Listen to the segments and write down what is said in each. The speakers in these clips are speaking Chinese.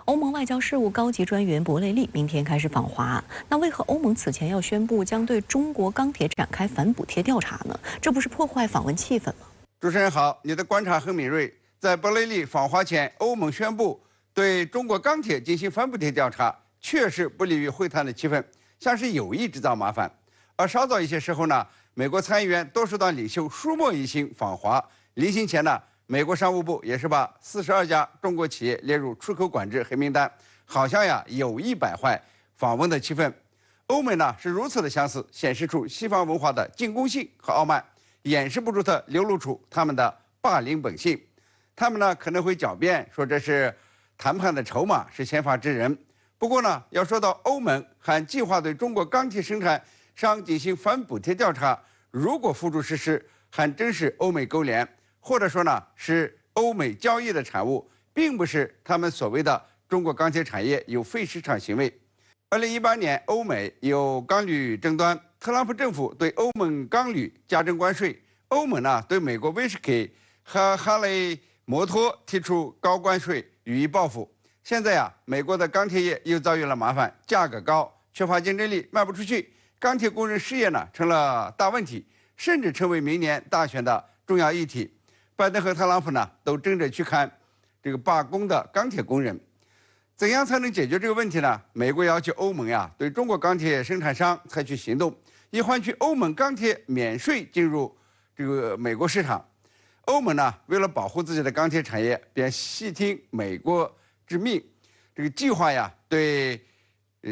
欧盟外交事务高级专员博雷利明天开始访华。那为何欧盟此前要宣布将对中国钢铁展开反补贴调查呢？这不是破坏访问气氛吗？主持人好，你的观察很敏锐。在博雷利访华前，欧盟宣布对中国钢铁进行反补贴调查，确实不利于会谈的气氛，像是有意制造麻烦。而稍早一些时候呢，美国参议院多数党领袖舒默一行访华，临行前呢，美国商务部也是把42家中国企业列入出口管制黑名单，好像有意摆坏访问的气氛。欧美呢是如此的相似，显示出西方文化的进攻性和傲慢，掩饰不住的流露出他们的霸凌本性。他们呢可能会狡辩说这是谈判的筹码，是先发制人。不过呢，要说到欧盟还计划对中国钢铁生产商进行反补贴调查，如果付诸实施，还真是欧美勾连，或者说呢是欧美交易的产物，并不是他们所谓的中国钢铁产业有非市场行为。2018年，欧美有钢铝争端，特朗普政府对欧盟钢铝加征关税，欧盟呢对美国威士忌和哈雷摩托提出高关税予以报复。现在美国的钢铁业又遭遇了麻烦，价格高，缺乏竞争力，卖不出去，钢铁工人失业呢成了大问题，甚至成为明年大选的重要议题。拜登和特朗普呢都争着去看这个罢工的钢铁工人。怎样才能解决这个问题呢？美国要求欧盟对中国钢铁生产商采取行动，以换取欧盟钢铁免税进入这个美国市场。欧盟呢为了保护自己的钢铁产业，便细听美国之命，这个计划对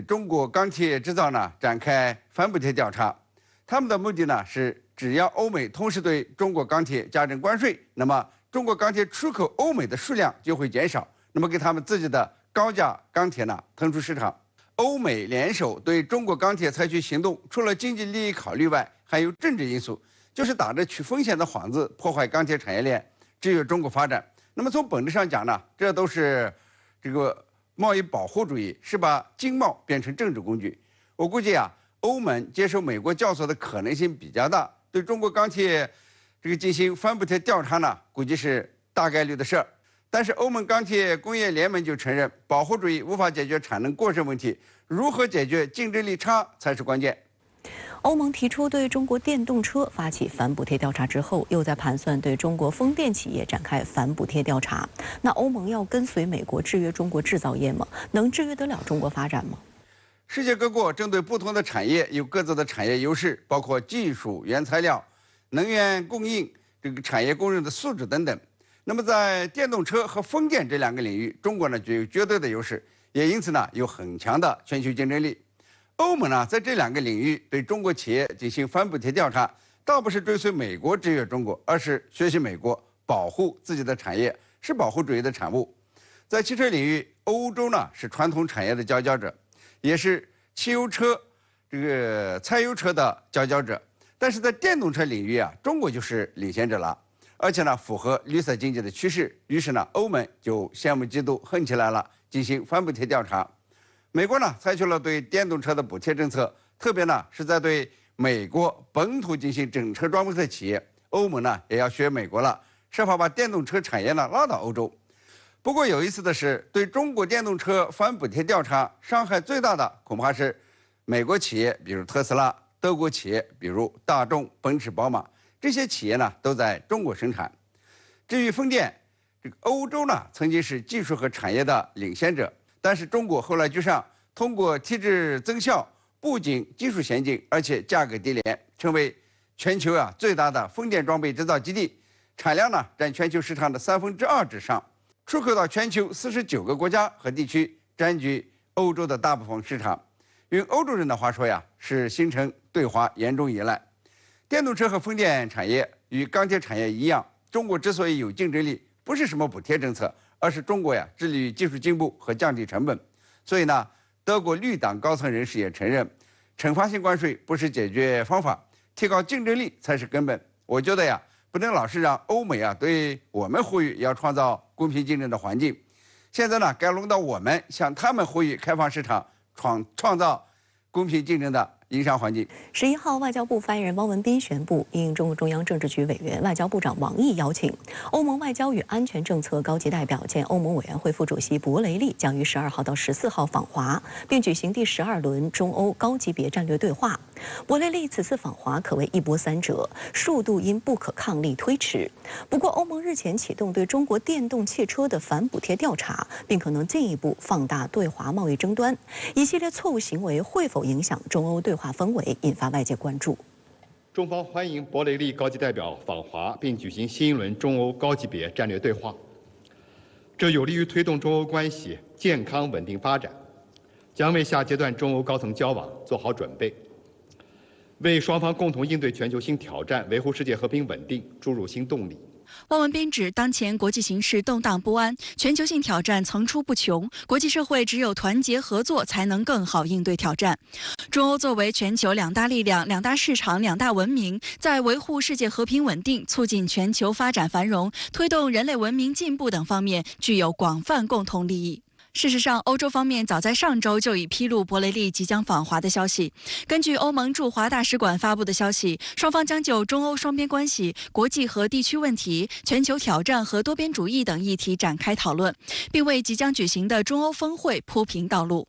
中国钢铁制造呢展开反补贴调查。他们的目的呢是，只要欧美同时对中国钢铁加征关税，那么中国钢铁出口欧美的数量就会减少，那么给他们自己的高价钢铁呢腾出市场。欧美联手对中国钢铁采取行动，除了经济利益考虑外，还有政治因素，就是打着去风险的幌子，破坏钢铁产业链，制约中国发展。那么从本质上讲呢，这都是这个贸易保护主义，是把经贸变成政治工具。我估计欧盟接受美国教唆的可能性比较大，对中国钢铁这个进行反补贴调查呢，估计是大概率的事儿。但是欧盟钢铁工业联盟就承认，保护主义无法解决产能过剩问题，如何解决竞争力差才是关键。欧盟提出对中国电动车发起反补贴调查之后，又在盘算对中国风电企业展开反补贴调查。那欧盟要跟随美国制约中国制造业吗？能制约得了中国发展吗？世界各国针对不同的产业有各自的产业优势，包括技术、原材料、能源供应、这个产业工人的素质等等。那么在电动车和风电这两个领域，中国呢具有绝对的优势，也因此呢有很强的全球竞争力。欧盟呢在这两个领域对中国企业进行反补贴调查，倒不是追随美国制约中国，而是学习美国，保护自己的产业，是保护主义的产物。在汽车领域，欧洲呢是传统产业的佼佼者，也是汽油车、这个柴油车的佼佼者。但是在电动车领域中国就是领先者了，而且呢符合绿色经济的趋势。于是呢，欧盟就羡慕嫉妒恨起来了，进行反补贴调查。美国呢采取了对电动车的补贴政策，特别呢是在对美国本土进行整车装备的企业。欧盟呢也要学美国了，设法把电动车产业呢拉到欧洲。不过有意思的是，对中国电动车反补贴调查，伤害最大的恐怕是美国企业，比如特斯拉；德国企业，比如大众、奔驰、宝马。这些企业呢都在中国生产。至于风电，这个欧洲呢曾经是技术和产业的领先者，但是中国后来居上，通过体制增效，不仅技术先进，而且价格低廉，成为全球最大的风电装备制造基地，产量呢占全球市场的2/3之上。出口到全球49个国家和地区，占据欧洲的大部分市场。用欧洲人的话说是形成对华严重依赖。电动车和风电产业与钢铁产业一样，中国之所以有竞争力，不是什么补贴政策，而是中国致力于技术进步和降低成本。所以呢，德国绿党高层人士也承认，惩罚性关税不是解决方法，提高竞争力才是根本。我觉得不能老是让欧美对我们呼吁要创造公平竞争的环境。现在呢，该轮到我们向他们呼吁开放市场，创造公平竞争的营商环境。11号，外交部发言人汪文斌宣布，应中共中央政治局委员、外交部长王毅邀请，欧盟外交与安全政策高级代表兼欧盟委员会副主席博雷利将于12号到14号访华，并举行第12轮中欧高级别战略对话。博雷利此次访华可谓一波三折，数度因不可抗力推迟。不过，欧盟日前启动对中国电动汽车的反补贴调查，并可能进一步放大对华贸易争端。一系列错误行为会否影响中欧对话氛围，引发外界关注。中方欢迎博雷利高级代表访华，并举行新一轮中欧高级别战略对话，这有利于推动中欧关系健康稳定发展，将为下阶段中欧高层交往做好准备，为双方共同应对全球性挑战、维护世界和平稳定注入新动力。汪文斌指，当前国际形势动荡不安，全球性挑战层出不穷，国际社会只有团结合作，才能更好应对挑战。中欧作为全球两大力量、两大市场、两大文明，在维护世界和平稳定、促进全球发展繁荣、推动人类文明进步等方面，具有广泛共同利益。事实上，欧洲方面早在上周就已披露博雷利即将访华的消息。根据欧盟驻华大使馆发布的消息，双方将就中欧双边关系、国际和地区问题、全球挑战和多边主义等议题展开讨论，并为即将举行的中欧峰会铺平道路。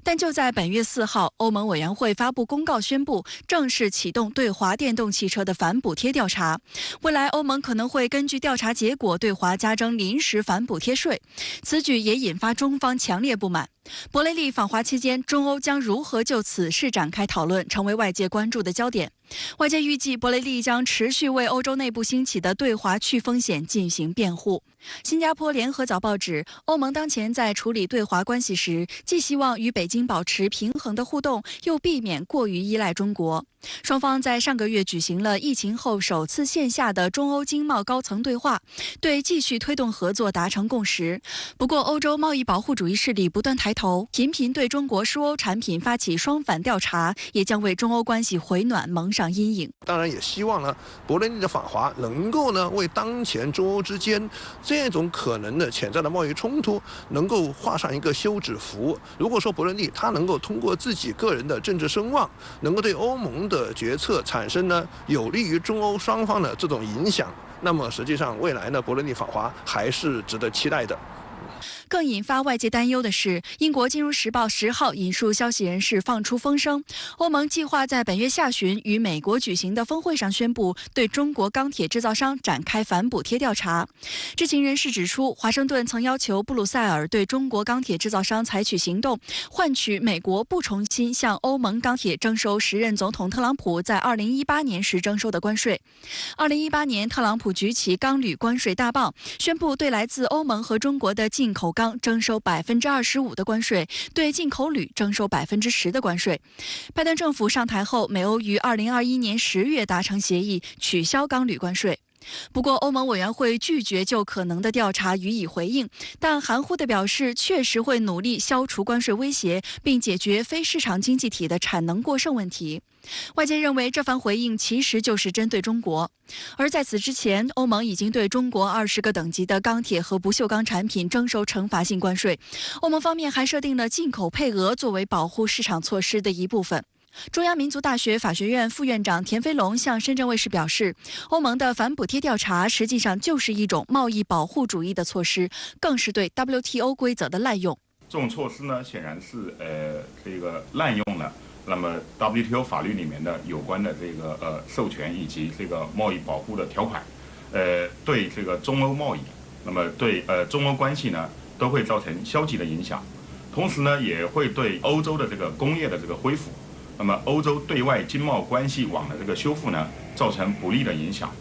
但就在本月4号，欧盟委员会发布公告宣布，正式启动对华电动汽车的反补贴调查。未来欧盟可能会根据调查结果对华加征临时反补贴税，此举也引发中方强烈不满。博雷利访华期间，中欧将如何就此事展开讨论，成为外界关注的焦点。外界预计，博雷利将持续为欧洲内部兴起的对华去风险进行辩护。新加坡联合早报指，欧盟当前在处理对华关系时，既希望与北京保持平衡的互动，又避免过于依赖中国。双方在上个月举行了疫情后首次线下的中欧经贸高层对话，对继续推动合作达成共识。不过，欧洲贸易保护主义势力不断抬头，频频对中国输欧产品发起双反调查，也将为中欧关系回暖蒙上阴影。当然，也希望呢，博雷利的访华能够呢，为当前中欧之间这种可能的潜在的贸易冲突，能够画上一个休止符。如果说博雷利他能够通过自己个人的政治声望，能够对欧盟的决策产生呢有利于中欧双方的这种影响，那么实际上未来呢，博雷利访华还是值得期待的。更引发外界担忧的是，英国《金融时报》10号引述消息人士放出风声，欧盟计划在本月下旬与美国举行的峰会上宣布，对中国钢铁制造商展开反补贴调查。知情人士指出，华盛顿曾要求布鲁塞尔对中国钢铁制造商采取行动，换取美国不重新向欧盟钢铁征收时任总统特朗普在2018年时征收的关税。2018年，特朗普举起钢铝关税大棒，宣布对来自欧盟和中国的进口钢征收25%的关税，对进口铝征收10%的关税。拜登政府上台后，美欧于2021年10月达成协议，取消钢铝关税。不过，欧盟委员会拒绝就可能的调查予以回应，但含糊地表示确实会努力消除关税威胁，并解决非市场经济体的产能过剩问题。外界认为这番回应其实就是针对中国。而在此之前，欧盟已经对中国20个等级的钢铁和不锈钢产品征收惩罚性关税。欧盟方面还设定了进口配额作为保护市场措施的一部分。中央民族大学法学院副院长田飞龙向深圳卫视表示，欧盟的反补贴调查实际上就是一种贸易保护主义的措施，更是对 WTO 规则的滥用。这种措施呢，显然是这个滥用了那么 WTO 法律里面的有关的这个授权以及这个贸易保护的条款，对这个中欧贸易，那么对中欧关系呢都会造成消极的影响，同时呢也会对欧洲的这个工业的这个恢复，那么欧洲对外经贸关系网的这个修复呢造成不利的影响。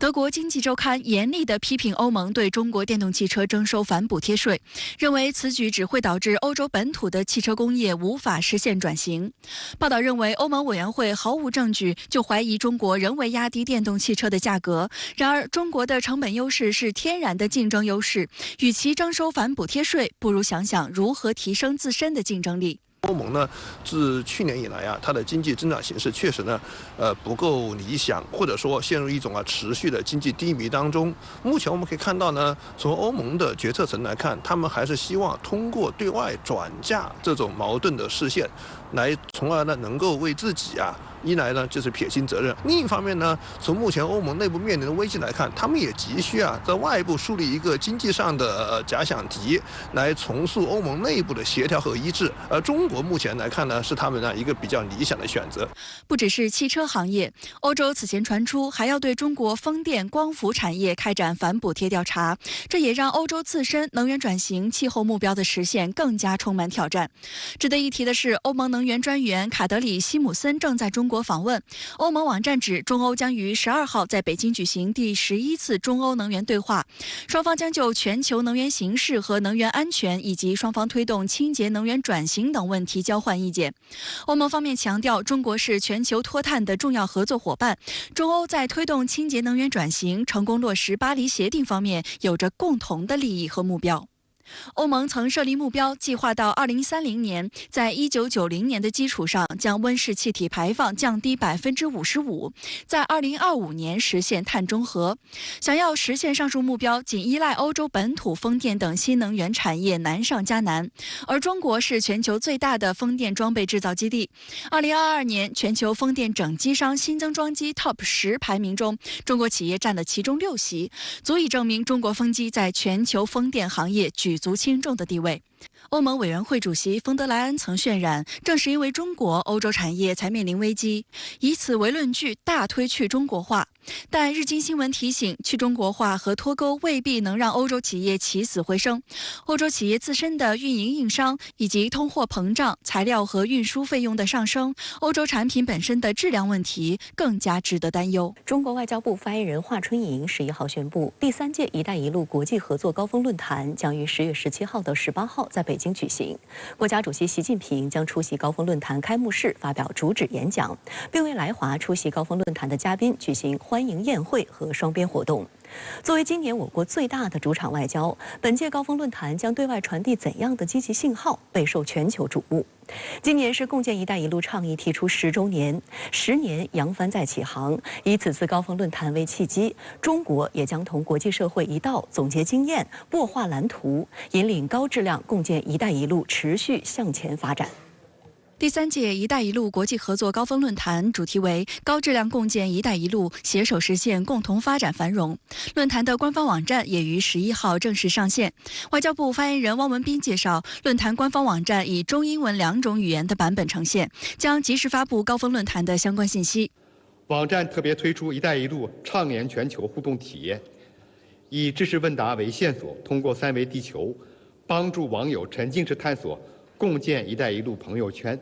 德国经济周刊严厉地批评欧盟对中国电动汽车征收反补贴税，认为此举只会导致欧洲本土的汽车工业无法实现转型。报道认为，欧盟委员会毫无证据就怀疑中国人为压低电动汽车的价格。然而，中国的成本优势是天然的竞争优势，与其征收反补贴税，不如想想如何提升自身的竞争力。欧盟呢，自去年以来啊，它的经济增长形势确实呢，不够理想，或者说陷入一种持续的经济低迷当中。目前我们可以看到呢，从欧盟的决策层来看，他们还是希望通过对外转嫁这种矛盾的视线，来从而呢能够为自己一来呢就是撇清责任，另一方面呢，从目前欧盟内部面临的危机来看，他们也急需在外部树立一个经济上的假想敌，来重塑欧盟内部的协调和一致。而中国目前来看呢，是他们一个比较理想的选择。不只是汽车行业，欧洲此前传出还要对中国风电、光伏产业开展反补贴调查，这也让欧洲自身能源转型、气候目标的实现更加充满挑战。值得一提的是，欧盟能源专员卡德里希姆森正在中国访问。欧盟网站指，中欧将于12号在北京举行第11次中欧能源对话，双方将就全球能源形势和能源安全以及双方推动清洁能源转型等问题交换意见。欧盟方面强调，中国是全球脱碳的重要合作伙伴，中欧在推动清洁能源转型、成功落实巴黎协定方面有着共同的利益和目标。欧盟曾设立目标，计划到2030年，在1990年的基础上，将温室气体排放降低55%，在2025年实现碳中和。想要实现上述目标，仅依赖欧洲本土风电等新能源产业难上加难。而中国是全球最大的风电装备制造基地。2022年，全球风电整机商新增装机 TOP 10排名中，中国企业占了其中6席，足以证明中国风机在全球风电行业举足轻重的地位。欧盟委员会主席冯德莱恩曾渲染，正是因为中国，欧洲产业才面临危机，以此为论据，大推去中国化。但日经新闻提醒，去中国化和脱钩未必能让欧洲企业起死回生。欧洲企业自身的运营硬伤，以及通货膨胀、材料和运输费用的上升，欧洲产品本身的质量问题更加值得担忧。中国外交部发言人华春莹11号宣布，第3届“一带一路”国际合作高峰论坛将于10月17号到18号在北京举行。国家主席习近平将出席高峰论坛开幕式，发表主旨演讲，并为来华出席高峰论坛的嘉宾举行欢迎宴会和双边活动。作为今年我国最大的主场外交，本届高峰论坛将对外传递怎样的积极信号，备受全球瞩目。今年是共建“一带一路”倡议提出10周年，10年扬帆再起航。以此次高峰论坛为契机，中国也将同国际社会一道总结经验，擘画蓝图，引领高质量共建“一带一路”持续向前发展。第3届“一带一路”国际合作高峰论坛主题为“高质量共建“一带一路”，携手实现共同发展繁荣”。论坛的官方网站也于11号正式上线。外交部发言人汪文斌介绍，论坛官方网站以中英文2种语言的版本呈现，将及时发布高峰论坛的相关信息。网站特别推出“一带一路”畅联全球互动体验，以知识问答为线索，通过3维地球，帮助网友沉浸式探索共建“一带一路”朋友圈，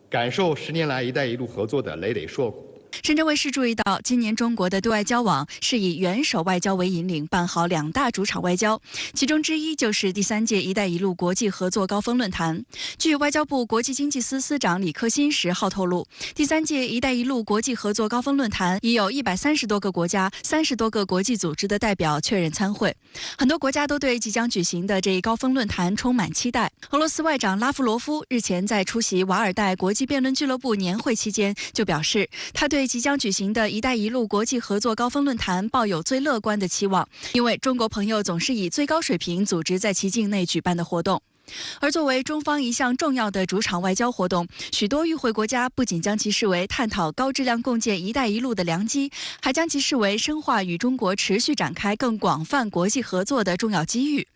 感受10年来“一带一路”合作的累累硕果。深圳卫视注意到，今年中国的对外交往是以元首外交为引领，办好2大主场外交，其中之一就是第3届“一带一路”国际合作高峰论坛。据外交部国际经济司司长李克新10号透露，第3届“一带一路”国际合作高峰论坛已有130多个国家、30多个国际组织的代表确认参会。很多国家都对即将举行的这一高峰论坛充满期待。俄罗斯外长拉夫罗夫日前在出席瓦尔代国际辩论俱乐部年会期间就表示，他对即将举行的“一带一路”国际合作高峰论坛抱有最乐观的期望，因为中国朋友总是以最高水平组织在其境内举办的活动。而作为中方一项重要的主场外交活动，许多与会国家不仅将其视为探讨高质量共建“一带一路”的良机，还将其视为深化与中国持续展开更广泛国际合作的重要机遇。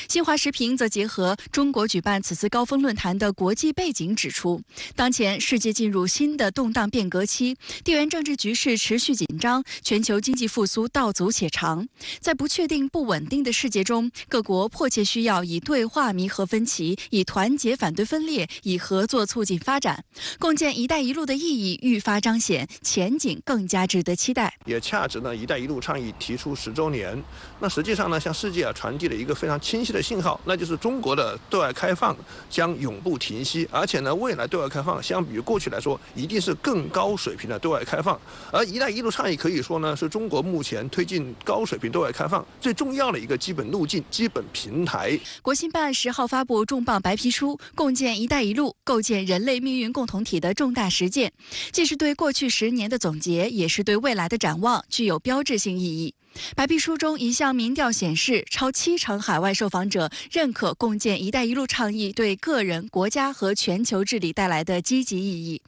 新华时评则结合中国举办此次高峰论坛的国际背景指出，当前世界进入新的动荡变革期，地缘政治局势持续紧张，全球经济复苏道阻且长。在不确定不稳定的世界中，各国迫切需要以对话弥合分歧，以团结反对分裂，以合作促进发展。共建“一带一路”的意义愈发彰显，前景更加值得期待。也恰值呢“一带一路”倡议提出10周年。那实际上呢，向世界传递了一个非常清晰的信号，那就是中国的对外开放将永不停息，而且呢，未来对外开放相比于过去来说，一定是更高水平的对外开放。而“一带一路”倡议可以说呢，是中国目前推进高水平对外开放最重要的一个基本路径、基本平台。国新办10号发布重磅白皮书，共建“一带一路”，构建人类命运共同体的重大实践，既是对过去10年的总结，也是对未来的展望，具有标志性意义。白皮书中一项民调显示，超70%海外受访者认可共建“一带一路”倡议对个人、国家和全球治理带来的积极意义。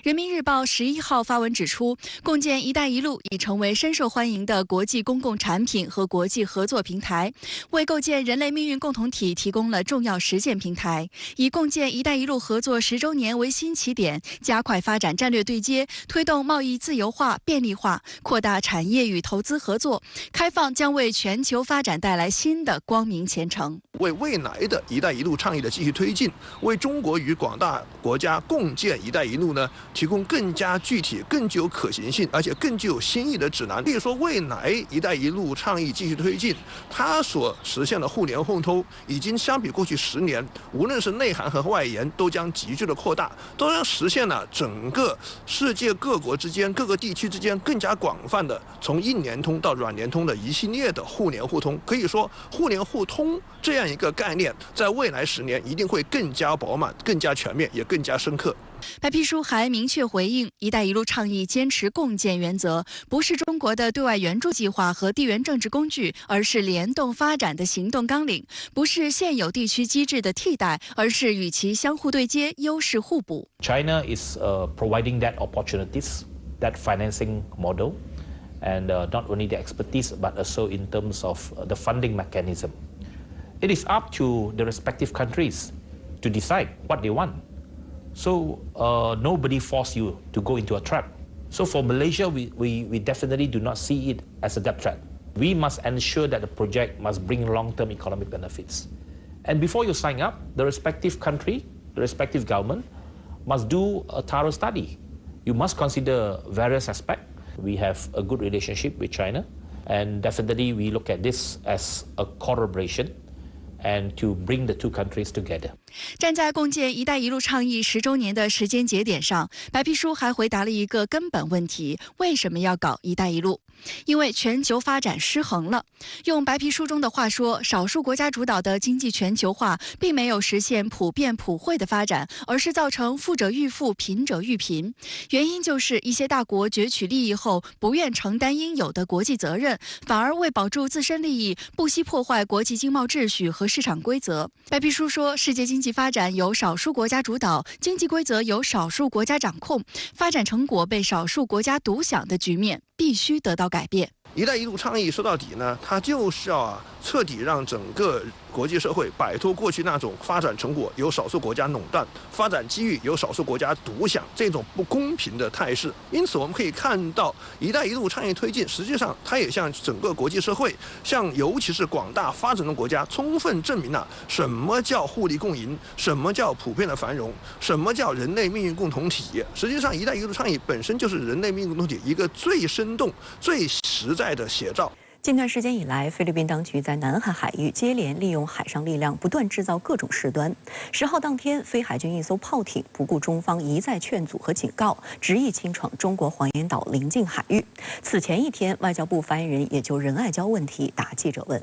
人民日报11号发文指出，共建“一带一路”已成为深受欢迎的国际公共产品和国际合作平台，为构建人类命运共同体提供了重要实践平台。以共建“一带一路”合作10周年为新起点，加快发展战略对接，推动贸易自由化、便利化，扩大产业与投资合作。开放将为全球发展带来新的光明前程。为未来的一带一路倡议的继续推进，为中国与广大国家共建一带一路呢，提供更加具体、更具有可行性，而且更具有新意的指南。可以说，未来一带一路倡议继续推进，它所实现的互联互通，已经相比过去10年，无论是内涵和外延，都将急剧的扩大，都将实现了整个世界各国之间、各个地区之间更加广泛的从硬联通到软联通的一系列的互联互通。可以说，互联互通这样一个概念，在未来10年一定会更加饱满、更加全面，也更加深刻。白皮书还明确回应“一带一路”倡议坚持共建原则，不是中国的对外援助计划和地缘政治工具，而是联动发展的行动纲领；不是现有地区机制的替代，而是与其相互对接、优势互补。China is providing that opportunities, that financing model, and not only the expertise, but also in terms of the funding mechanism. It is up to the respective countries to decide what they want. So nobody force you to go into a trap. So for Malaysia, we definitely do not see it as a debt trap. We must ensure that the project must bring long-term economic benefits. And before you sign up, the respective country, the respective government, must do a thorough study. You must consider various aspects. We have a good relationship with China, and definitely we look at this as a collaboration and to bring the two countries together. 站在共建“一带一路”倡议10周年的时间节点上，白皮书还回答了一个根本问题：为什么要搞“一带一路”？因为全球发展失衡了。用白皮书中的话说，少数国家主导的经济全球化并没有实现普遍普惠的发展，而是造成富者愈富、贫者愈贫。原因就是一些大国攫取利益后，不愿承担应有的国际责任，反而为保住自身利益，不惜破坏国际经贸秩序和市场规则。白皮书说，世界经济发展由少数国家主导，经济规则由少数国家掌控，发展成果被少数国家独享的局面必须得到改变。一带一路倡议说到底呢，它就是要彻底让整个国际社会摆脱过去那种发展成果由少数国家垄断、发展机遇由少数国家独享这种不公平的态势。因此，我们可以看到，一带一路倡议推进，实际上它也向整个国际社会，向尤其是广大发展中国家，充分证明了什么叫互利共赢，什么叫普遍的繁荣，什么叫人类命运共同体。实际上，一带一路倡议本身就是人类命运共同体一个最生动、最实在的写照。近段时间以来，菲律宾当局在南海海域接连利用海上力量，不断制造各种事端。10号当天，菲海军一艘炮艇不顾中方一再劝阻和警告，执意侵闯中国黄岩岛邻近海域。此前一天，外交部发言人也就仁爱礁问题答记者问。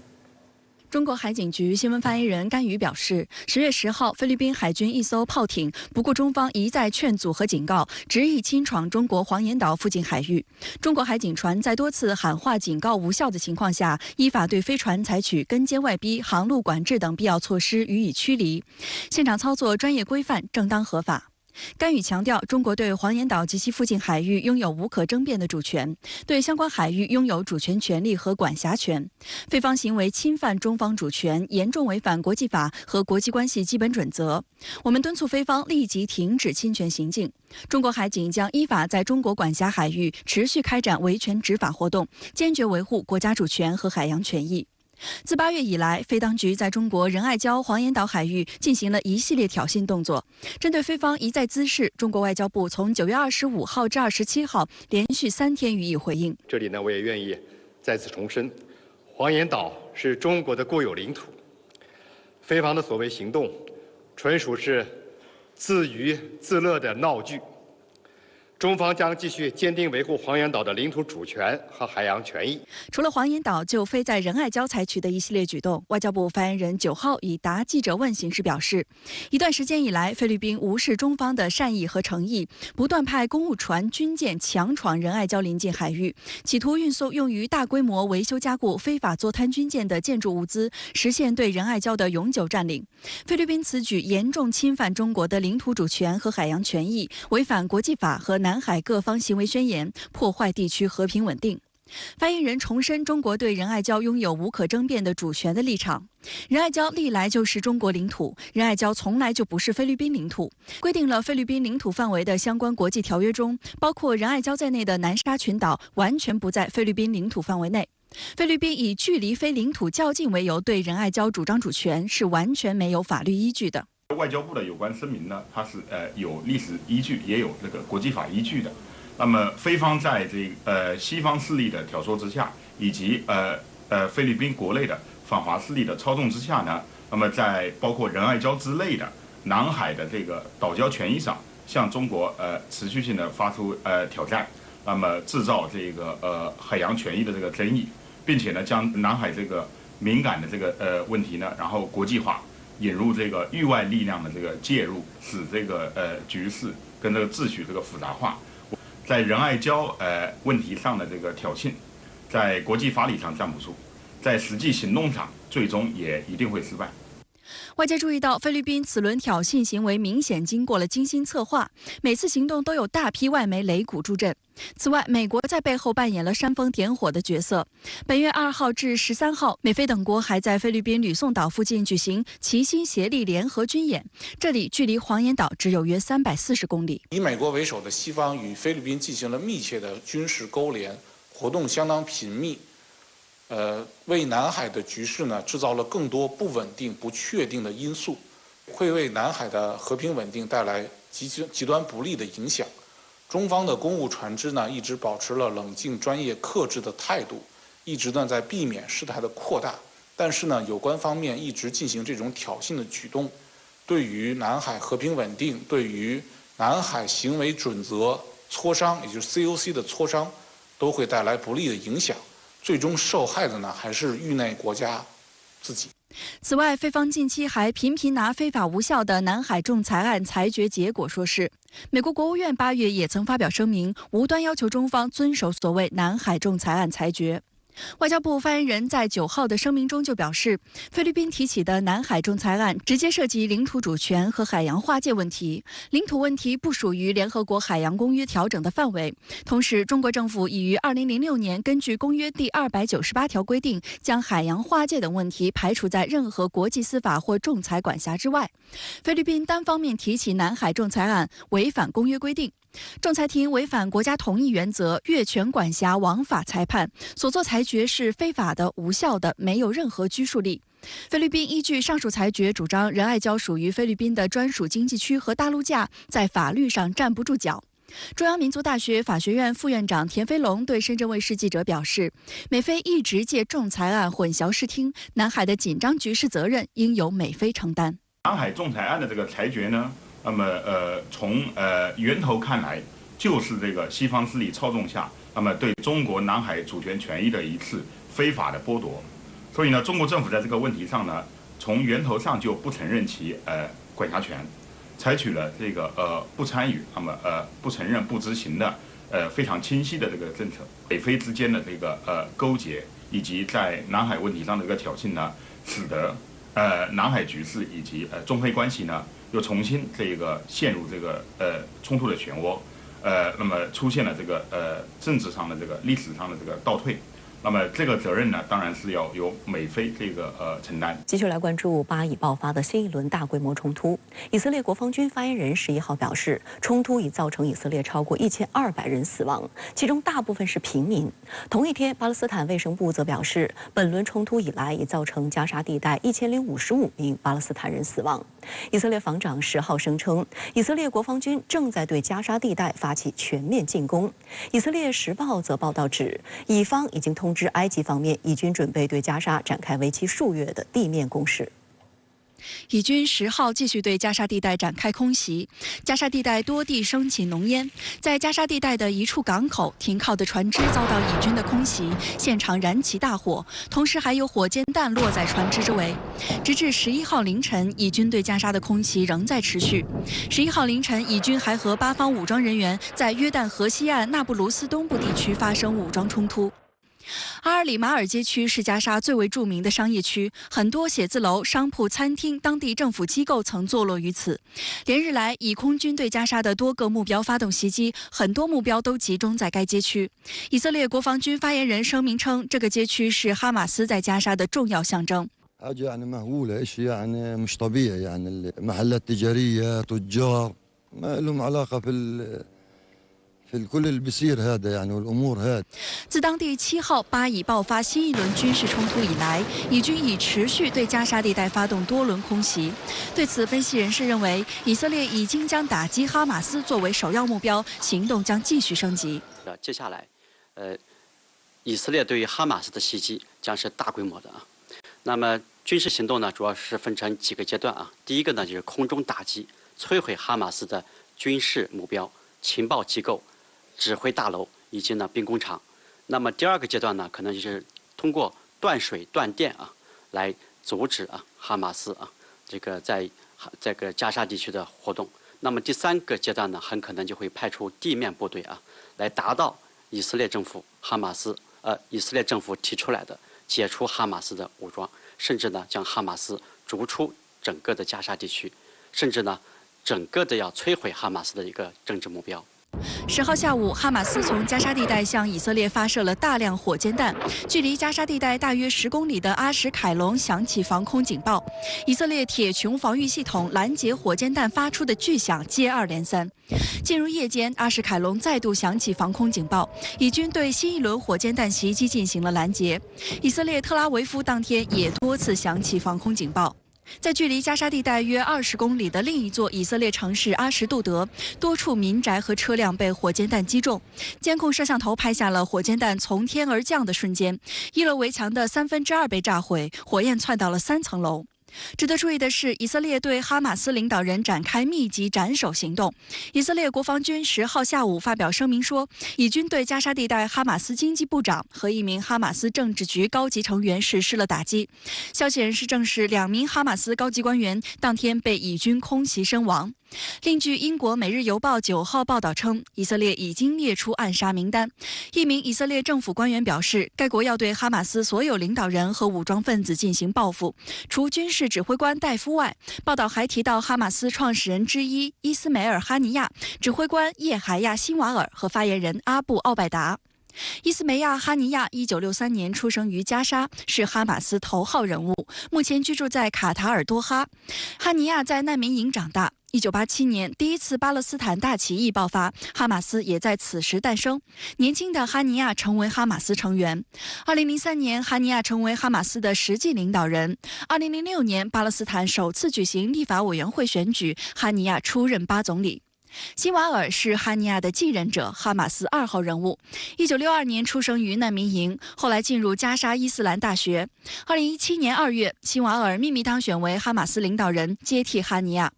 中国海警局新闻发言人甘宇表示，10月10号，菲律宾海军一艘炮艇不顾中方一再劝阻和警告，执意侵闯中国黄岩岛附近海域。中国海警船在多次喊话警告无效的情况下，依法对飞船采取跟监外逼、航路管制等必要措施，予以驱离。现场操作专业规范、正当合法。甘宇强调，中国对黄岩岛及其附近海域拥有无可争辩的主权，对相关海域拥有主权权利和管辖权。菲方行为侵犯中方主权，严重违反国际法和国际关系基本准则。我们敦促菲方立即停止侵权行径。中国海警将依法在中国管辖海域持续开展维权执法活动，坚决维护国家主权和海洋权益。自8月以来，菲当局在中国仁爱礁黄岩岛海域进行了一系列挑衅动作。针对菲方一再滋事，中国外交部从9月25号至27号连续3天予以回应。这里呢，我也愿意再次重申，黄岩岛是中国的固有领土，菲方的所谓行动，纯属是自娱自乐的闹剧。中方将继续坚定维护黄岩岛的领土主权和海洋权益。除了黄岩岛就非在仁爱礁采取的一系列举动，外交部发言人9号以答记者问形式表示，一段时间以来，菲律宾无视中方的善意和诚意，不断派公务船、军舰强闯仁爱礁邻近海域，企图运送用于大规模维修加固非法作滩军舰的建筑物资，实现对仁爱礁的永久占领。菲律宾此举严重侵犯中国的领土主权和海洋权益，违反国际法和南海各方行为宣言，破坏地区和平稳定。发言人重申中国对仁爱礁拥有无可争辩的主权的立场。仁爱礁历来就是中国领土，仁爱礁从来就不是菲律宾领土。规定了菲律宾领土范围的相关国际条约中，包括仁爱礁在内的南沙群岛完全不在菲律宾领土范围内。菲律宾以距离非领土较近为由对仁爱礁主张主权，是完全没有法律依据的。外交部的有关声明呢，它是有历史依据，也有这个国际法依据的。那么菲方在这西方势力的挑唆之下，以及菲律宾国内的反华势力的操纵之下呢，那么在包括仁爱礁之类的南海的这个岛礁权益上，向中国持续性的发出挑战，那么制造这个海洋权益的这个争议，并且呢将南海这个敏感的这个问题呢，然后国际化。引入这个域外力量的这个介入，使这个局势跟这个秩序这个复杂化，在仁爱礁问题上的这个挑衅，在国际法理上站不住，在实际行动上最终也一定会失败。外界注意到，菲律宾此轮挑衅行为明显经过了精心策划，每次行动都有大批外媒擂鼓助阵。此外，美国在背后扮演了煽风点火的角色。本月2号至13号，美菲等国还在菲律宾吕宋岛附近举行齐心协力联合军演，这里距离黄岩岛只有约340公里。以美国为首的西方与菲律宾进行了密切的军事勾连，活动相当频密。为南海的局势呢制造了更多不稳定、不确定的因素，会为南海的和平稳定带来极端不利的影响。中方的公务船只呢一直保持了冷静、专业、克制的态度，一直呢在避免事态的扩大。但是呢，有关方面一直进行这种挑衅的举动，对于南海和平稳定，对于南海行为准则磋商，也就是 COC 的磋商，都会带来不利的影响。最终受害的呢，还是域内国家自己。此外，菲方近期还频频拿非法无效的南海仲裁案裁决结果说事。美国国务院8月也曾发表声明，无端要求中方遵守所谓南海仲裁案裁决。外交部发言人在9号的声明中就表示，菲律宾提起的南海仲裁案直接涉及领土主权和海洋划界问题，领土问题不属于联合国海洋公约调整的范围。同时，中国政府已于2006年根据公约第298条规定，将海洋划界等问题排除在任何国际司法或仲裁管辖之外。菲律宾单方面提起南海仲裁案，违反公约规定。仲裁庭违反国家同意原则，越权管辖枉法裁判，所作裁决是非法的、无效的，没有任何拘束力。菲律宾依据上述裁决，主张仁爱礁属于菲律宾的专属经济区和大陆架，在法律上站不住脚。中央民族大学法学院副院长田飞龙对深圳卫视记者表示，美菲一直借仲裁案混淆视听，南海的紧张局势责任应由美菲承担。南海仲裁案的这个裁决呢，那么从源头看来，就是这个西方势力操纵下，那么对中国南海主权权益的一次非法的剥夺。所以呢，中国政府在这个问题上呢，从源头上就不承认其管辖权，采取了这个不参与，那么不承认、不执行的非常清晰的这个政策。美菲之间的这个勾结，以及在南海问题上的这个挑衅呢，使得南海局势以及中非关系呢，又重新这个陷入这个冲突的漩涡，那么出现了这个政治上的这个历史上的这个倒退。那么这个责任呢，当然是要由美菲这个承担。继续来关注巴以爆发的新一轮大规模冲突。以色列国防军发言人11号表示，冲突已造成以色列超过1200人死亡，其中大部分是平民。同一天，巴勒斯坦卫生部则表示，本轮冲突以来已造成加沙地带1055名巴勒斯坦人死亡。以色列防长10号声称，以色列国防军正在对加沙地带发起全面进攻。以色列时报则报道指，以方已经通知埃及方面，以军准备对加沙展开为期数月的地面攻势。以军10号继续对加沙地带展开空袭，加沙地带多地升起浓烟，在加沙地带的一处港口停靠的船只遭到以军的空袭，现场燃起大火，同时还有火箭弹落在船只周围。直至11号凌晨，以军对加沙的空袭仍在持续。11号凌晨，以军还和巴方武装人员在约旦河西岸那不鲁斯东部地区发生武装冲突。阿尔里马尔街区是加沙最为著名的商业区，很多写字楼、商铺、餐厅、当地政府机构曾坐落于此。连日来，以空军对加沙的多个目标发动袭击，很多目标都集中在该街区。以色列国防军发言人声明称，这个街区是哈马斯在加沙的重要象征。自当地7号巴以爆发新一轮军事冲突以来，以军已持续对加沙地带发动多轮空袭。对此，分析人士认为，以色列已经将打击哈马斯作为首要目标，行动将继续升级。接下来，以色列对于哈马斯的袭击将是大规模的啊。那么军事行动呢，主要是分成几个阶段啊。第一个呢，就是空中打击，摧毁哈马斯的军事目标、情报机构、指挥大楼以及呢兵工厂。那么第二个阶段呢，可能就是通过断水断电啊，来阻止哈马斯这个在这个加沙地区的活动。那么第三个阶段呢，很可能就会派出地面部队来达到以色列政府以色列政府提出来的解除哈马斯的武装，甚至呢将哈马斯逐出整个的加沙地区，甚至呢整个的要摧毁哈马斯的一个政治目标。10号下午，哈马斯从加沙地带向以色列发射了大量火箭弹，距离加沙地带大约10公里的阿什凯隆响起防空警报。以色列铁穹防御系统拦截火箭弹发出的巨响接二连三。进入夜间，阿什凯隆再度响起防空警报，以军对新一轮火箭弹袭击进行了拦截。以色列特拉维夫当天也多次响起防空警报。在距离加沙地带约20公里的另一座以色列城市阿什杜德，多处民宅和车辆被火箭弹击中。监控摄像头拍下了火箭弹从天而降的瞬间，1楼围墙的2/3被炸毁，火焰窜到了3层楼。值得注意的是，以色列对哈马斯领导人展开密集斩首行动。以色列国防军10号下午发表声明说，以军对加沙地带哈马斯经济部长和一名哈马斯政治局高级成员实施了打击。消息人士证实，2名哈马斯高级官员当天被以军空袭身亡。另据英国《每日邮报》9号报道称，以色列已经列出暗杀名单。一名以色列政府官员表示，该国要对哈马斯所有领导人和武装分子进行报复，除军事指挥官戴夫外。报道还提到哈马斯创始人之一伊斯梅尔·哈尼亚、指挥官叶海亚·辛瓦尔和发言人阿布·奥拜达。伊斯梅亚·哈尼亚1963年出生于加沙，是哈马斯头号人物，目前居住在卡塔尔多哈。哈尼亚在难民营长大。1987年，第一次巴勒斯坦大起义爆发，哈马斯也在此时诞生。年轻的哈尼亚成为哈马斯成员。2003年，哈尼亚成为哈马斯的实际领导人。2006年，巴勒斯坦首次举行立法委员会选举，哈尼亚出任巴总理。辛瓦尔是哈尼亚的继任者，哈马斯2号人物。1962年出生于难民营，后来进入加沙伊斯兰大学。2017年2月，辛瓦尔秘密当选为哈马斯领导人，接替哈尼亚。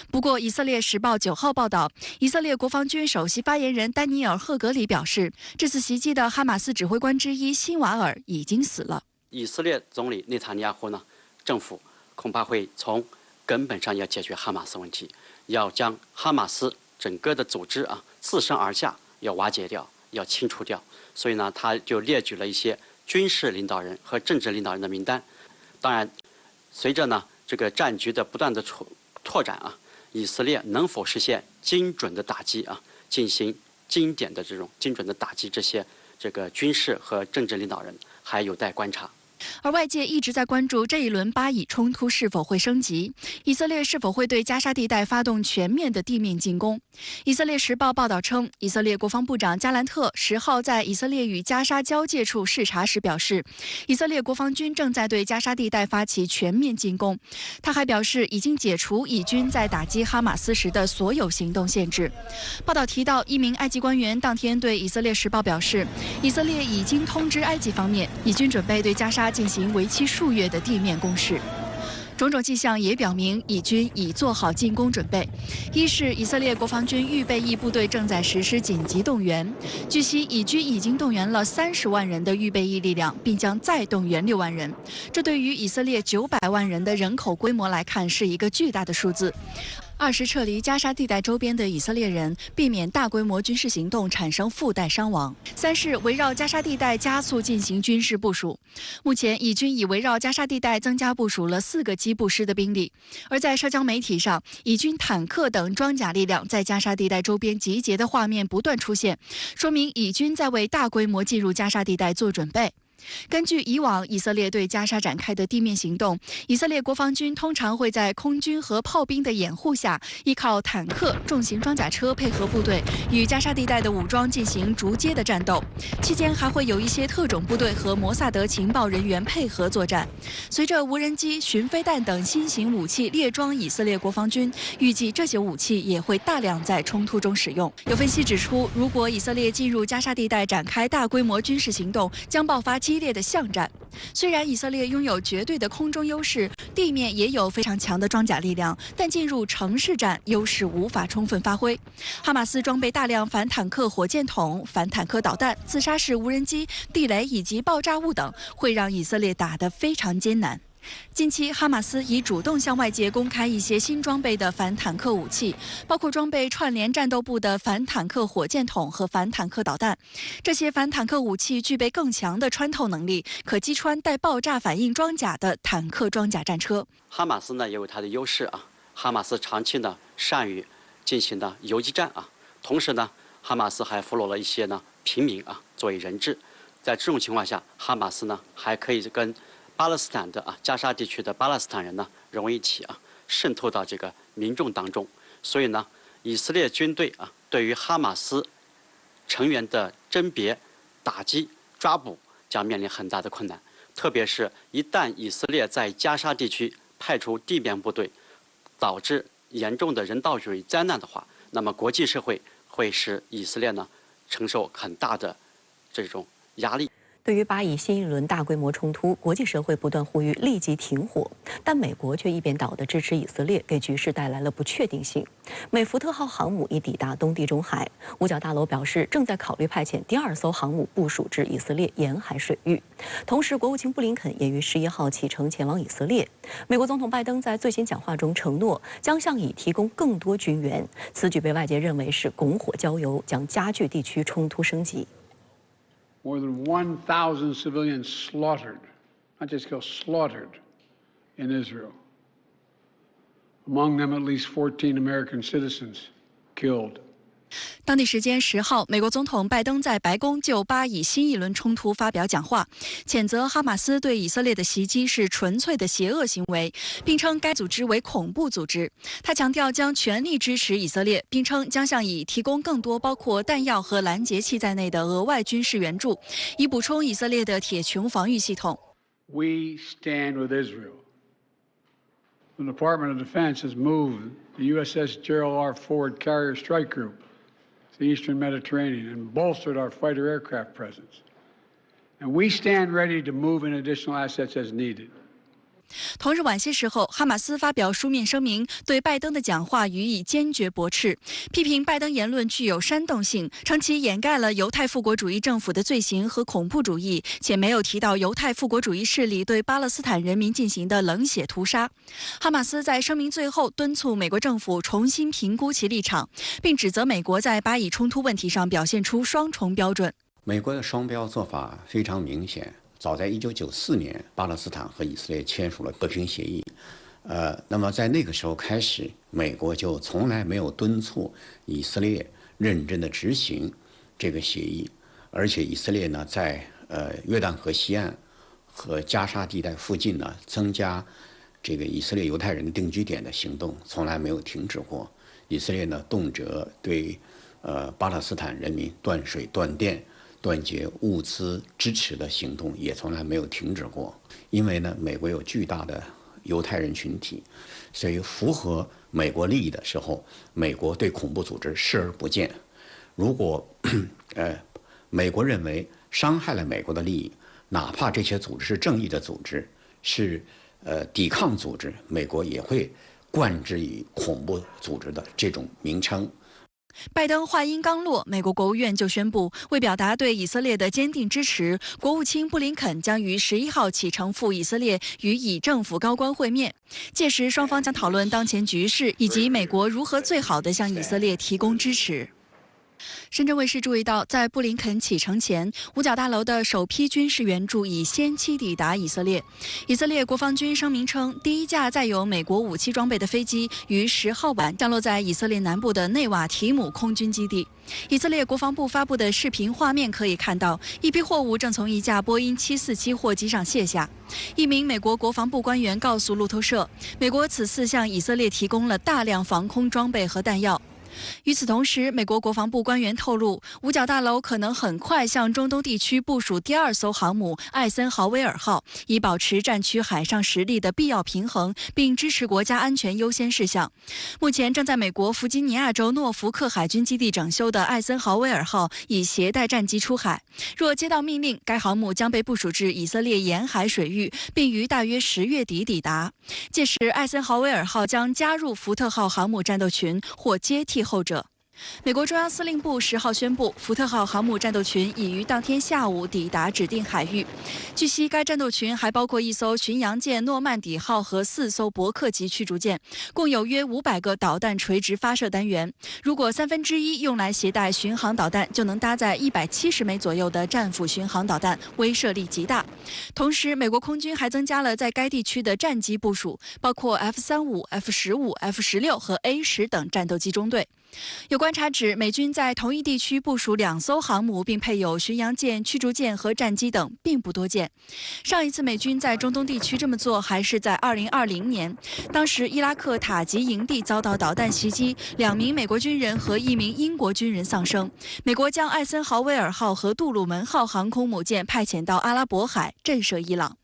不过，以色列时报9号报道，以色列国防军首席发言人丹尼尔·赫格里表示，这次袭击的哈马斯指挥官之一辛瓦尔已经死了。以色列总理内塔尼亚胡呢，政府恐怕会从根本上要解决哈马斯问题，要将哈马斯整个的组织自上而下要瓦解掉，要清除掉。所以呢，他就列举了一些军事领导人和政治领导人的名单。当然，随着呢这个战局的不断的拓展以色列能否实现精准的打击进行经典的这种精准的打击这个军事和政治领导人，还有待观察。而外界一直在关注这一轮巴以冲突是否会升级，以色列是否会对加沙地带发动全面的地面进攻。以色列时报报道称，以色列国防部长加兰特10号在以色列与加沙交界处视察时表示，以色列国防军正在对加沙地带发起全面进攻。他还表示，已经解除以军在打击哈马斯时的所有行动限制。报道提到，一名埃及官员当天对以色列时报表示，以色列已经通知埃及方面，以军准备对加沙进行为期数月的地面攻势。种种迹象也表明，以军已做好进攻准备。一是以色列国防军预备役部队正在实施紧急动员。据悉，以军已经动员了30万人的预备役力量，并将再动员6万人。这对于以色列900万人的人口规模来看，是一个巨大的数字。2是撤离加沙地带周边的以色列人，避免大规模军事行动产生附带伤亡。3是围绕加沙地带加速进行军事部署。目前，以军已围绕加沙地带增加部署了4个机步师的兵力。而在社交媒体上，以军坦克等装甲力量在加沙地带周边集结的画面不断出现，说明以军在为大规模进入加沙地带做准备。根据以往以色列对加沙展开的地面行动，以色列国防军通常会在空军和炮兵的掩护下，依靠坦克、重型装甲车配合部队，与加沙地带的武装进行逐街的战斗。期间还会有一些特种部队和摩萨德情报人员配合作战。随着无人机、巡飞弹等新型武器列装以色列国防军，预计这些武器也会大量在冲突中使用。有分析指出，如果以色列进入加沙地带展开大规模军事行动，将爆发激烈的巷战。虽然以色列拥有绝对的空中优势，地面也有非常强的装甲力量，但进入城市战优势无法充分发挥。哈马斯装备大量反坦克火箭筒、反坦克导弹、自杀式无人机、地雷以及爆炸物等，会让以色列打得非常艰难。近期，哈马斯已主动向外界公开一些新装备的反坦克武器，包括装备串联战斗部的反坦克火箭筒和反坦克导弹。这些反坦克武器具备更强的穿透能力，可击穿带爆炸反应装甲的坦克装甲战车。哈马斯呢也有它的优势啊，哈马斯长期呢善于进行的游击战啊，同时呢，哈马斯还俘虏了一些呢平民啊作为人质。在这种情况下，哈马斯呢还可以跟巴勒斯坦的加沙地区的巴勒斯坦人呢融为一体啊，渗透到这个民众当中。所以呢，以色列军队啊对于哈马斯成员的甄别、打击、抓捕将面临很大的困难。特别是一旦以色列在加沙地区派出地面部队，导致严重的人道主义灾难的话，那么国际社会会使以色列呢承受很大的这种压力。对于巴以新一轮大规模冲突，国际社会不断呼吁立即停火，但美国却一边倒地支持以色列，给局势带来了不确定性。美福特号航母已抵达东地中海，五角大楼表示正在考虑派遣第2艘航母部署至以色列沿海水域。同时，国务卿布林肯也于11号启程前往以色列。美国总统拜登在最新讲话中承诺将向以提供更多军援，此举被外界认为是拱火浇油，将加剧地区冲突升级。More than 1,000 civilians slaughtered, not just killed, slaughtered in Israel. Among them, at least 14 American citizens killed. 当地时间10号，美国总统拜登在白宫就巴以新一轮冲突发表讲话，谴责哈马斯对以色列的袭击是纯粹的邪恶行为，并称该组织为恐怖组织。他强调将全力支持以色列，并称将向以提供更多包括弹药和拦截器在内的额外军事援助，以补充以色列的铁穹防御系统。We stand with Israel. The Department of Defense has moved the USS Gerald R. Ford Carrier Strike Group to the Eastern Mediterranean and bolstered our fighter aircraft presence. And we stand ready to move in additional assets as needed. 同日晚些时候，哈马斯发表书面声明，对拜登的讲话予以坚决驳斥，批评拜登言论具有煽动性，称其掩盖了犹太复国主义政府的罪行和恐怖主义，且没有提到犹太复国主义势力对巴勒斯坦人民进行的冷血屠杀。哈马斯在声明最后敦促美国政府重新评估其立场，并指责美国在巴以冲突问题上表现出双重标准。美国的双标做法非常明显。早在1994年，巴勒斯坦和以色列签署了和平协议。那么在那个时候开始，美国就从来没有敦促以色列认真的执行这个协议，而且以色列呢，在约旦河西岸和加沙地带附近呢，增加这个以色列犹太人的定居点的行动，从来没有停止过。以色列呢，动辄对巴勒斯坦人民断水断电。断绝物资支持的行动也从来没有停止过，因为呢，美国有巨大的犹太人群体，所以符合美国利益的时候，美国对恐怖组织视而不见。如果美国认为伤害了美国的利益，哪怕这些组织是正义的组织，是抵抗组织，美国也会冠之以恐怖组织的这种名称。拜登话音刚落，美国国务院就宣布，为表达对以色列的坚定支持，国务卿布林肯将于11号启程赴以色列与以政府高官会面。届时，双方将讨论当前局势以及美国如何最好地向以色列提供支持。深圳卫视注意到，在布林肯启程前，五角大楼的首批军事援助已先期抵达以色列。以色列国防军声明称，第一架载有美国武器装备的飞机于10号晚降落在以色列南部的内瓦提姆空军基地。以色列国防部发布的视频画面可以看到，一批货物正从一架波音747货机上卸下。一名美国国防部官员告诉路透社，美国此次向以色列提供了大量防空装备和弹药。与此同时，美国国防部官员透露，五角大楼可能很快向中东地区部署第2艘航母艾森豪威尔号，以保持战区海上实力的必要平衡，并支持国家安全优先事项。目前正在美国弗吉尼亚州诺福克海军基地整修的艾森豪威尔号已携带战机出海，若接到命令，该航母将被部署至以色列沿海水域，并于大约10月底抵达。届时，艾森豪威尔号将加入福特号航母战斗群或接替后者。美国中央司令部10号宣布，福特号航母战斗群已于当天下午抵达指定海域。据悉，该战斗群还包括1艘巡洋舰诺曼底号和4艘伯克级驱逐舰，共有约500个导弹垂直发射单元。如果1/3用来携带巡航导弹，就能搭载170枚左右的战斧巡航导弹，威慑力极大。同时，美国空军还增加了在该地区的战机部署，包括 F-35、F-15、F-16和 A-10等战斗机中队。有观察指，美军在同一地区部署2艘航母，并配有巡洋舰、驱逐舰和战机等，并不多见。上一次美军在中东地区这么做，还是在2020年，当时伊拉克塔吉营地遭到导弹袭击，2名美国军人和1名英国军人丧生。美国将艾森豪威尔号和杜鲁门号航空母舰派遣到阿拉伯海震慑伊朗。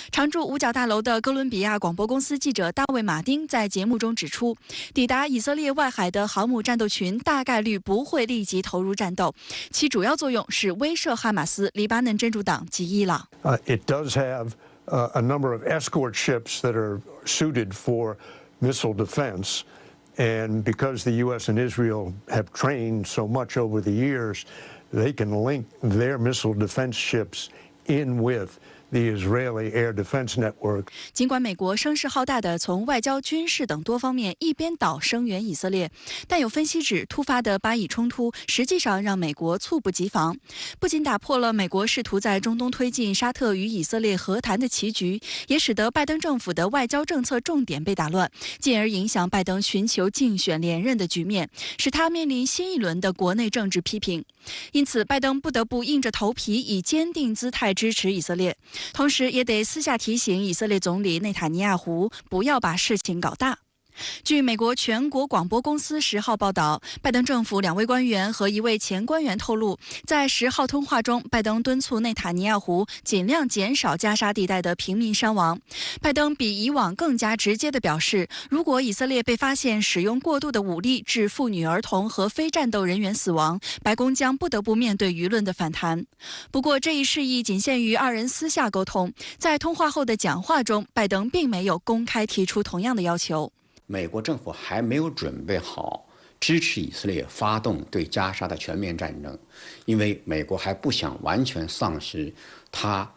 常驻五角大楼的哥伦比亚广播公司记者大卫·马丁在节目中指出，抵达以色列外海的航母战斗群大概率不会立即投入战斗，其主要作用是威慑哈马斯、黎巴嫩真主党及伊朗。It does have a number of escort ships that are suited for missile defense, and because the U.S. and Israel have trained so much over the years, they can link their missile defense ships in with the Israeli air defense network. 尽管美国声势浩大地从外交、军事等多方面一边倒声援以色列，但有分析指，突发的巴以冲突实际上让美国猝不及防，不仅打破了美国试图在中东推进沙特与以色列和谈的棋局，也使得拜登政府的外交政策重点被打乱，进而影响拜登寻求竞选连任的局面，使他面临新一轮的国内政治批评。因此，拜登不得不硬着头皮以坚定姿态支持以色列，同时也得私下提醒以色列总理内塔尼亚胡不要把事情搞大。据美国全国广播公司10号报道，拜登政府2位官员和1位前官员透露，在10号通话中，拜登敦促内塔尼亚胡尽量减少加沙地带的平民伤亡。拜登比以往更加直接地表示，如果以色列被发现使用过度的武力致妇女、儿童和非战斗人员死亡，白宫将不得不面对舆论的反弹。不过，这一事宜仅限于2人私下沟通，在通话后的讲话中，拜登并没有公开提出同样的要求。美国政府还没有准备好支持以色列发动对加沙的全面战争，因为美国还不想完全丧失它，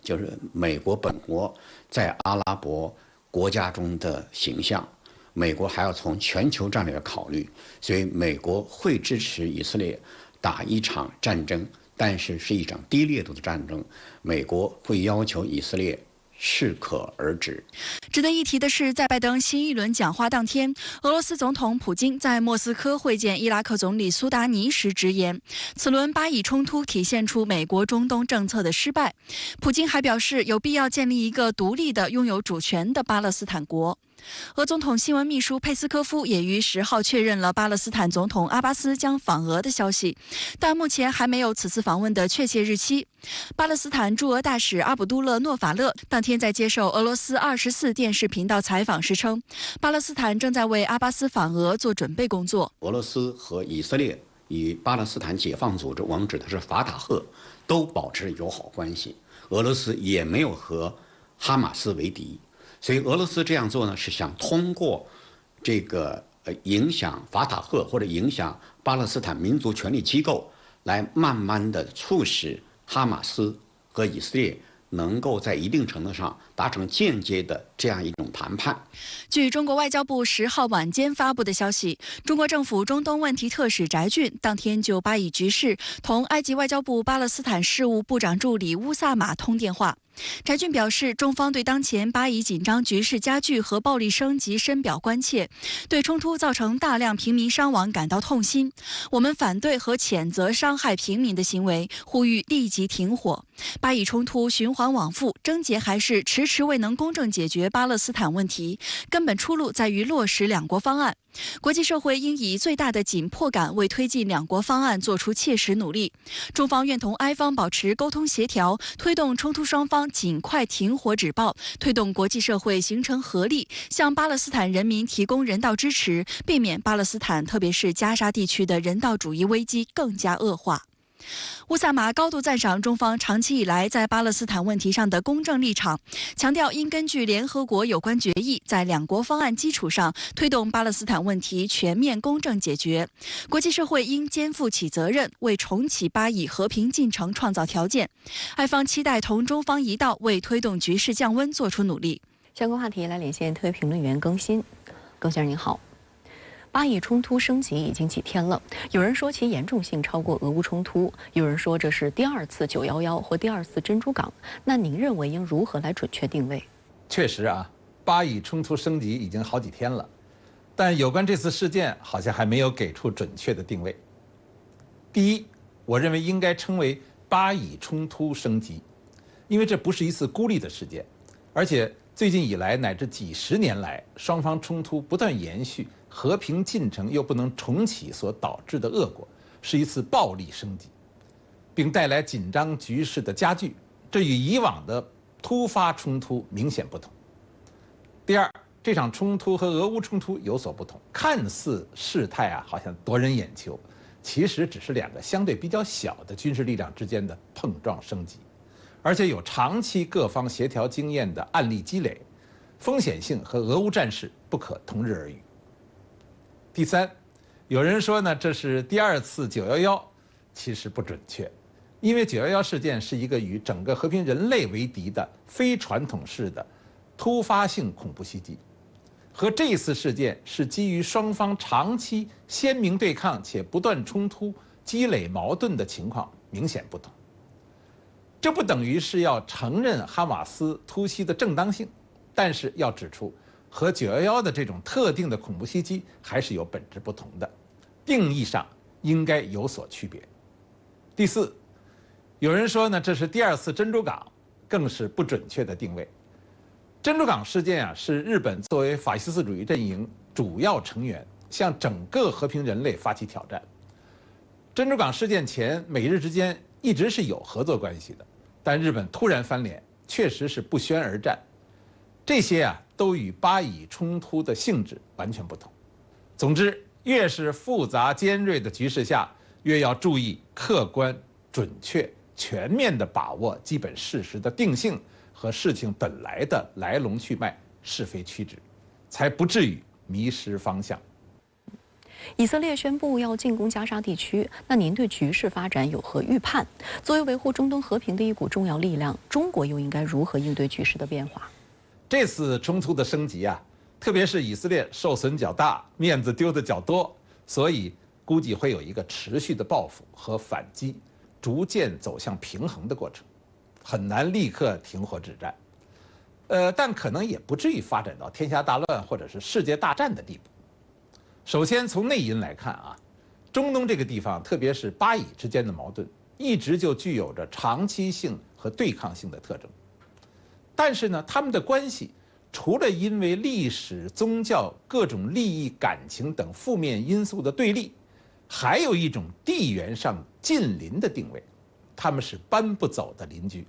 就是美国本国在阿拉伯国家中的形象。美国还要从全球战略考虑，所以美国会支持以色列打一场战争，但是是一场低烈度的战争。美国会要求以色列适可而止。值得一提的是，在拜登新一轮讲话当天，俄罗斯总统普京在莫斯科会见伊拉克总理苏达尼时直言，此轮巴以冲突体现出美国中东政策的失败。普京还表示，有必要建立一个独立的、拥有主权的巴勒斯坦国。俄总统新闻秘书佩斯科夫也于10号确认了巴勒斯坦总统阿巴斯将访俄的消息，但目前还没有此次访问的确切日期。巴勒斯坦驻俄大使阿卜杜勒·诺法勒当天在接受俄罗斯24电视频道采访时称，巴勒斯坦正在为阿巴斯访俄做准备工作。俄罗斯和以色列与巴勒斯坦解放组织，我们指的是法塔赫，都保持友好关系。俄罗斯也没有和哈马斯为敌。所以俄罗斯这样做呢，是想通过这个影响法塔赫或者影响巴勒斯坦民族权力机构，来慢慢的促使哈马斯和以色列能够在一定程度上达成间接的这样一种谈判。据中国外交部10号晚间发布的消息，中国政府中东问题特使翟俊当天就巴以局势同埃及外交部巴勒斯坦事务部长助理乌萨马通电话。翟俊表示，中方对当前巴以紧张局势加剧和暴力升级深表关切，对冲突造成大量平民伤亡感到痛心。我们反对和谴责伤害平民的行为，呼吁立即停火。巴以冲突循环往复，症结还是迟迟未能公正解决巴勒斯坦问题，根本出路在于落实两国方案。国际社会应以最大的紧迫感为推进两国方案做出切实努力。中方愿同埃方保持沟通协调，推动冲突双方尽快停火止暴，推动国际社会形成合力，向巴勒斯坦人民提供人道支持，避免巴勒斯坦特别是加沙地区的人道主义危机更加恶化。乌萨马高度赞赏中方长期以来在巴勒斯坦问题上的公正立场，强调应根据联合国有关决议，在两国方案基础上推动巴勒斯坦问题全面公正解决。国际社会应肩负起责任，为重启巴以和平进程创造条件。埃方期待同中方一道，为推动局势降温做出努力。相关话题来连线特约评论员更新。更先生您好。巴以冲突升级已经几天了，有人说其严重性超过俄乌冲突，有人说这是第二次911或第二次珍珠港。那您认为应如何来准确定位？确实啊，巴以冲突升级已经好几天了，但有关这次事件好像还没有给出准确的定位。第一，我认为应该称为巴以冲突升级，因为这不是一次孤立的事件，而且最近以来乃至几十年来，双方冲突不断延续，和平进程又不能重启所导致的恶果，是一次暴力升级，并带来紧张局势的加剧，这与以往的突发冲突明显不同。第二，这场冲突和俄乌冲突有所不同，看似事态好像夺人眼球，其实只是两个相对比较小的军事力量之间的碰撞升级，而且有长期各方协调经验的案例积累，风险性和俄乌战事不可同日而语。第三，有人说呢，这是第二次911，其实不准确，因为911事件是一个与整个和平人类为敌的非传统式的突发性恐怖袭击，和这次事件是基于双方长期鲜明对抗且不断冲突积累矛盾的情况明显不同。这不等于是要承认哈马斯突袭的正当性，但是要指出和911的这种特定的恐怖袭击还是有本质不同的，定义上应该有所区别。第四，有人说呢，这是第二次珍珠港，更是不准确的定位。珍珠港事件是日本作为法西斯主义阵营主要成员，向整个和平人类发起挑战。珍珠港事件前，美日之间一直是有合作关系的，但日本突然翻脸，确实是不宣而战。这些都与巴以冲突的性质完全不同。总之，越是复杂尖锐的局势下，越要注意客观、准确、全面地把握基本事实的定性和事情本来的来龙去脉、是非曲直，才不至于迷失方向。以色列宣布要进攻加沙地区，那您对局势发展有何预判？作为维护中东和平的一股重要力量，中国又应该如何应对局势的变化？这次冲突的升级特别是以色列受损较大，面子丢得较多，所以估计会有一个持续的报复和反击，逐渐走向平衡的过程，很难立刻停火止战。但可能也不至于发展到天下大乱或者是世界大战的地步。首先从内因来看中东这个地方，特别是巴以之间的矛盾，一直就具有着长期性和对抗性的特征。但是呢，他们的关系除了因为历史、宗教、各种利益、感情等负面因素的对立，还有一种地缘上近邻的定位，他们是搬不走的邻居。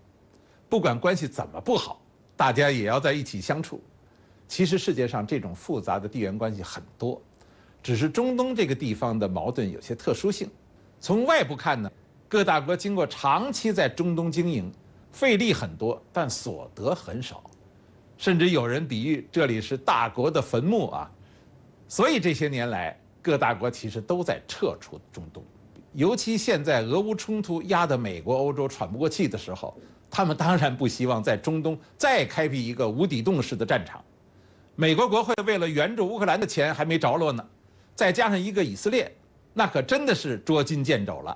不管关系怎么不好，大家也要在一起相处。其实世界上这种复杂的地缘关系很多，只是中东这个地方的矛盾有些特殊性。从外部看呢，各大国经过长期在中东经营，费力很多，但所得很少。甚至有人比喻这里是大国的坟墓啊。所以这些年来，各大国其实都在撤出中东，尤其现在俄乌冲突压得美国、欧洲喘不过气的时候，他们当然不希望在中东再开辟一个无底洞式的战场。美国国会为了援助乌克兰的钱还没着落呢，再加上一个以色列，那可真的是捉襟见肘了。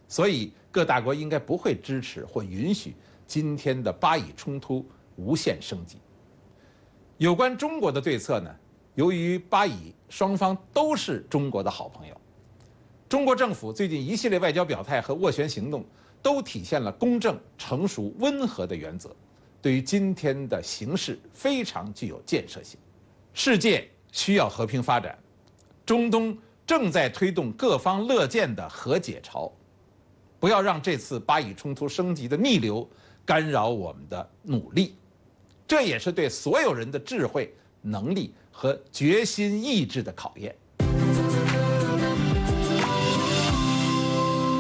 所以各大国应该不会支持或允许今天的巴以冲突无限升级。有关中国的对策呢，由于巴以双方都是中国的好朋友，中国政府最近一系列外交表态和斡旋行动都体现了公正、成熟、温和的原则，对于今天的形势非常具有建设性。世界需要和平发展，中东正在推动各方乐见的和解潮，不要让这次巴以冲突升级的逆流干扰我们的努力，这也是对所有人的智慧、能力和决心意志的考验。